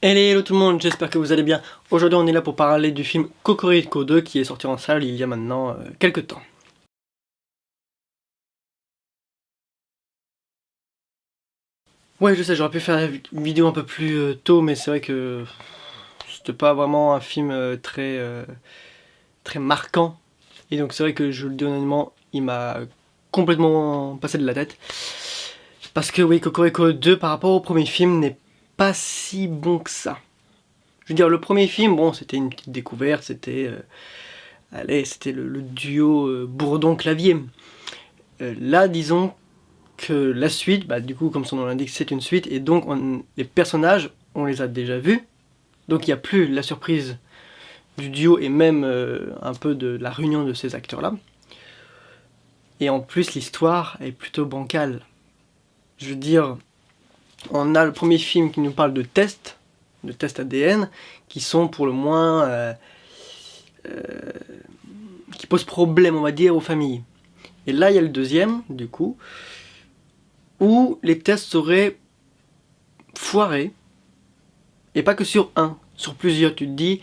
Hello tout le monde, j'espère que vous allez bien. Aujourd'hui on est là pour parler du film Cocorico 2 qui est sorti en salle il y a maintenant quelques temps. Ouais, je sais, j'aurais pu faire une vidéo un peu plus tôt, mais c'est vrai que c'était pas vraiment un film très marquant. Et donc c'est vrai que je le dis honnêtement, il m'a complètement passé de la tête. Parce que oui, Cocorico 2 par rapport au premier film n'est pas si bon que ça. Je veux dire, le premier film, bon, c'était une petite découverte, c'était c'était le duo Bourdon-Clavier. Là, disons que la suite, bah, du coup, comme son nom l'indique, c'est une suite, et donc les personnages, on les a déjà vus, donc il n'y a plus la surprise du duo et même un peu de la réunion de ces acteurs-là. Et en plus, l'histoire est plutôt bancale. Je veux dire, on a le premier film qui nous parle de tests ADN, qui sont pour le moins qui posent problème, on va dire, aux familles. Et là, il y a le deuxième, du coup, où les tests seraient foirés, et pas que sur un, sur plusieurs. Tu te dis,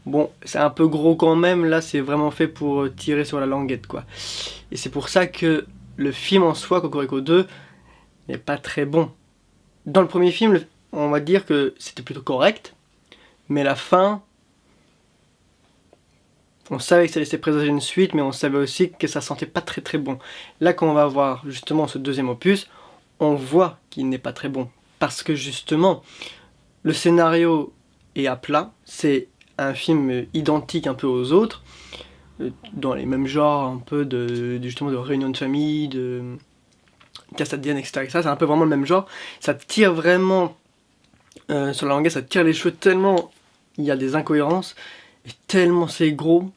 bon, c'est un peu gros quand même, là c'est vraiment fait pour tirer sur la languette, quoi. Et c'est pour ça que le film en soi, Cocorico 2, n'est pas très bon. Dans le premier film, on va dire que c'était plutôt correct, mais la fin, on savait que ça laissait présager une suite, mais on savait aussi que ça sentait pas très bon. Là, quand on va voir justement ce deuxième opus, on voit qu'il n'est pas très bon. Parce que justement, le scénario est à plat, c'est un film identique un peu aux autres, dans les mêmes genres, un peu justement de réunion de famille, de casse ADN, etc. C'est un peu vraiment le même genre. Ça tire vraiment sur la langue, ça tire les cheveux tellement il y a des incohérences, et tellement c'est gros.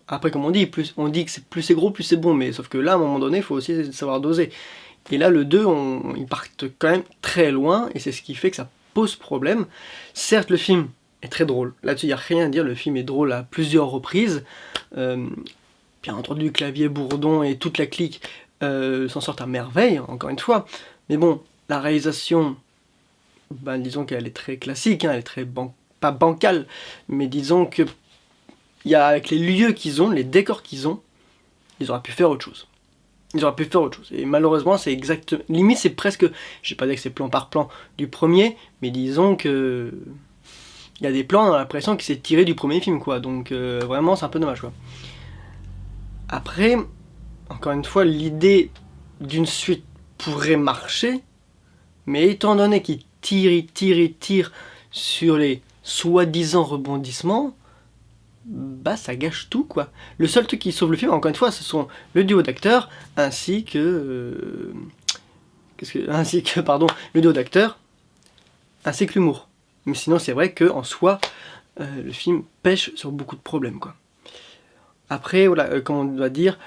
Après, comme on dit que plus c'est gros, plus c'est bon, mais sauf que là, à un moment donné, il faut aussi savoir doser. Et là, le 2, ils partent quand même très loin, et c'est ce qui fait que ça pose problème. Certes, le film est très drôle. Là-dessus, il n'y a rien à dire, le film est drôle à plusieurs reprises. Bien entendu, Clavier, Bourdon et toute la clique s'en sortent à merveille, encore une fois. Mais bon, la réalisation, ben, disons qu'elle est très classique, hein, elle est très pas bancale, mais disons que avec les lieux qu'ils ont, les décors qu'ils ont, ils auraient pu faire autre chose. Et malheureusement, c'est exactement. Limite, c'est presque. Je vais pas dire que c'est plan par plan du premier, mais disons que. Il y a des plans, on a l'impression que c'est tiré du premier film, quoi. Donc, vraiment, c'est un peu dommage, quoi. Après, encore une fois, l'idée d'une suite pourrait marcher, mais étant donné qu'il tire sur les soi-disant rebondissements, bah ça gâche tout, quoi. Le seul truc qui sauve le film, encore une fois, ce sont le duo d'acteurs ainsi que le duo d'acteurs ainsi que l'humour. Mais sinon, c'est vrai que en soi, le film pêche sur beaucoup de problèmes, quoi. Après, voilà, comme on doit dire,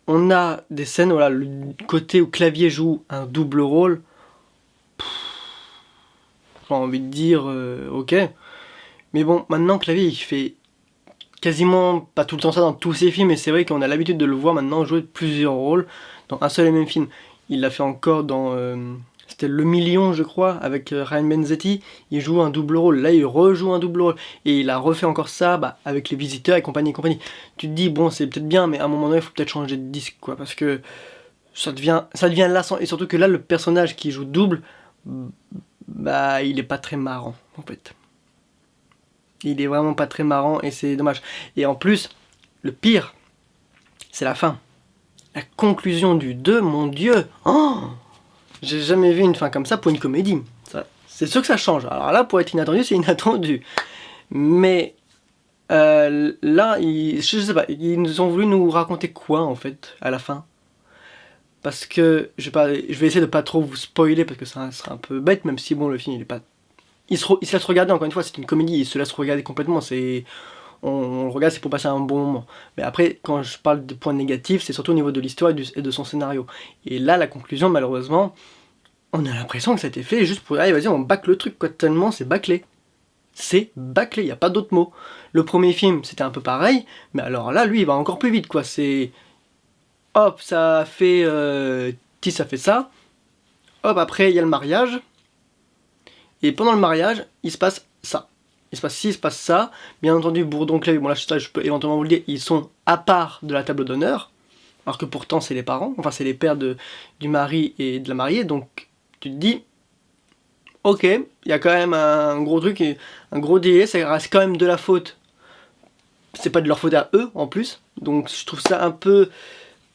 on a des scènes, voilà, le côté où Clavier joue un double rôle. J'ai envie de dire, ok. Mais bon, maintenant Clavier, il fait quasiment pas tout le temps ça dans tous ses films, et c'est vrai qu'on a l'habitude de le voir maintenant jouer plusieurs rôles dans un seul et même film. Il l'a fait encore dans c'était Le Million, je crois, avec Ryan Benzetti. Il joue un double rôle, là il rejoue un double rôle, et il a refait encore ça avec Les Visiteurs et compagnie. Tu te dis, bon, c'est peut-être bien, mais à un moment donné, il faut peut-être changer de disque, quoi, parce que ça devient lassant, et surtout que là, le personnage qui joue double, bah, il est pas très marrant, en fait. Il est vraiment pas très marrant, et c'est dommage. Et en plus, le pire, c'est la fin. La conclusion du 2, mon Dieu, oh, j'ai jamais vu une fin comme ça pour une comédie. C'est sûr que ça change. Alors là, pour être inattendu, c'est inattendu. Mais là, je sais pas, ils nous ont voulu nous raconter quoi, en fait, à la fin. Parce que je vais essayer de pas trop vous spoiler, parce que ça sera un peu bête, même si bon, le film, il est pas... Il se laisse regarder, encore une fois, c'est une comédie, il se laisse regarder complètement, on le regarde, c'est pour passer un bon moment. Mais après, quand je parle de points négatifs, c'est surtout au niveau de l'histoire et de son scénario. Et là, la conclusion, malheureusement, on a l'impression que ça a été fait juste pour, allez, vas-y, on bâcle le truc, quoi, tellement c'est bâclé. C'est bâclé, il n'y a pas d'autre mot. Le premier film, c'était un peu pareil, mais alors là, lui, il va encore plus vite, quoi. C'est... Hop, ça fait ça. Hop, après, il y a le mariage. Et pendant le mariage, il se passe ça. Il se passe ça. Bien entendu, Bourdon-Claye, bon là je peux éventuellement vous le dire, ils sont à part de la table d'honneur, alors que pourtant c'est les parents, enfin c'est les pères du mari et de la mariée, donc tu te dis, ok, il y a quand même un gros truc, un gros délai, ça reste quand même de la faute. C'est pas de leur faute à eux en plus, donc je trouve ça un peu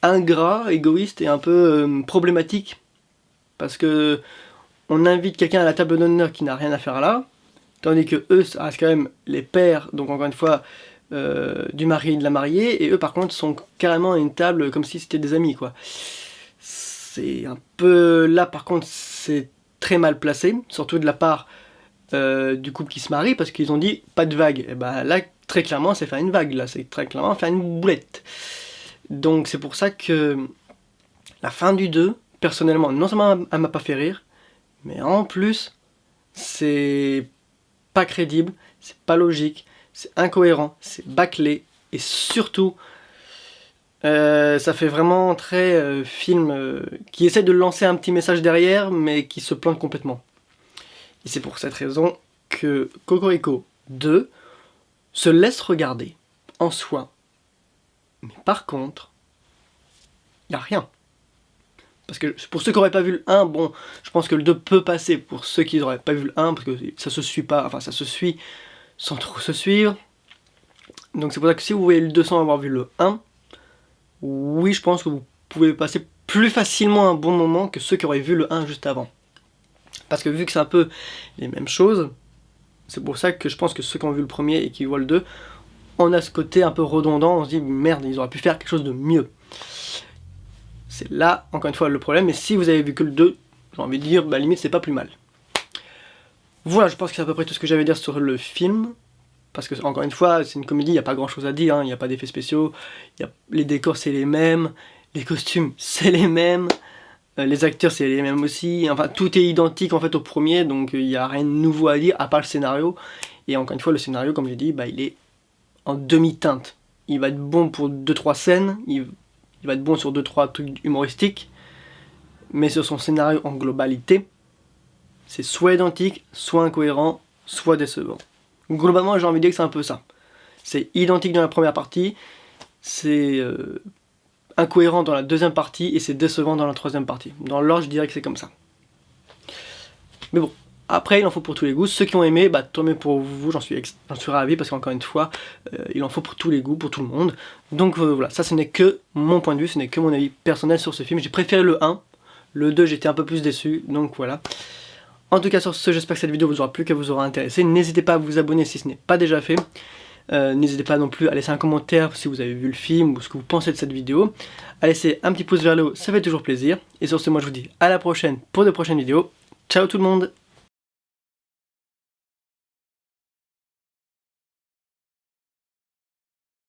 ingrat, égoïste et un peu problématique, parce que on invite quelqu'un à la table d'honneur qui n'a rien à faire là, tandis que eux, ça reste quand même les pères, donc encore une fois, du mari et de la mariée, et eux par contre sont carrément à une table comme si c'était des amis, quoi. C'est un peu... Là par contre, c'est très mal placé, surtout de la part du couple qui se marie, parce qu'ils ont dit pas de vague. Et bah là, très clairement, c'est faire une vague, là, c'est très clairement faire une boulette. Donc c'est pour ça que la fin du 2, personnellement, non seulement elle m'a pas fait rire, mais en plus, c'est pas crédible, c'est pas logique, c'est incohérent, c'est bâclé, et surtout, ça fait vraiment très film qui essaie de lancer un petit message derrière, mais qui se plante complètement. Et c'est pour cette raison que Cocorico 2 se laisse regarder en soi. Mais par contre, il n'y a rien. Parce que pour ceux qui n'auraient pas vu le 1, bon, je pense que le 2 peut passer pour ceux qui n'auraient pas vu le 1, parce que ça se suit pas, enfin ça se suit sans trop se suivre. Donc c'est pour ça que si vous voyez le 2 sans avoir vu le 1, oui, je pense que vous pouvez passer plus facilement un bon moment que ceux qui auraient vu le 1 juste avant. Parce que vu que c'est un peu les mêmes choses, c'est pour ça que je pense que ceux qui ont vu le premier et qui voient le 2, on a ce côté un peu redondant, on se dit merde, ils auraient pu faire quelque chose de mieux. C'est là, encore une fois, le problème, mais si vous avez vu que le 2, j'ai envie de dire, bah limite c'est pas plus mal. Voilà, je pense que c'est à peu près tout ce que j'avais à dire sur le film. Parce que, encore une fois, c'est une comédie, il n'y a pas grand chose à dire, hein, il n'y a pas d'effets spéciaux, les décors c'est les mêmes, les costumes c'est les mêmes, les acteurs c'est les mêmes aussi, enfin tout est identique en fait au premier, donc il n'y a rien de nouveau à dire à part le scénario. Et encore une fois, le scénario, comme j'ai dit, bah, il est en demi-teinte. Il va être bon pour 2-3 scènes, il va être bon sur 2-3 trucs humoristiques, mais sur son scénario en globalité, c'est soit identique, soit incohérent, soit décevant. Globalement, j'ai envie de dire que c'est un peu ça. C'est identique dans la première partie, c'est incohérent dans la deuxième partie, et c'est décevant dans la troisième partie. Dans l'ordre, je dirais que c'est comme ça. Mais bon, après, il en faut pour tous les goûts. Ceux qui ont aimé, bah tant mieux pour vous, j'en suis ravi, parce qu'encore une fois, il en faut pour tous les goûts, pour tout le monde. Donc voilà, ça ce n'est que mon point de vue, ce n'est que mon avis personnel sur ce film. J'ai préféré le 1, le 2 j'étais un peu plus déçu, donc voilà. En tout cas sur ce, j'espère que cette vidéo vous aura plu, qu'elle vous aura intéressé. N'hésitez pas à vous abonner si ce n'est pas déjà fait. N'hésitez pas non plus à laisser un commentaire si vous avez vu le film ou ce que vous pensez de cette vidéo. À laisser un petit pouce vers le haut, ça fait toujours plaisir. Et sur ce, moi je vous dis à la prochaine pour de prochaines vidéos. Ciao tout le monde!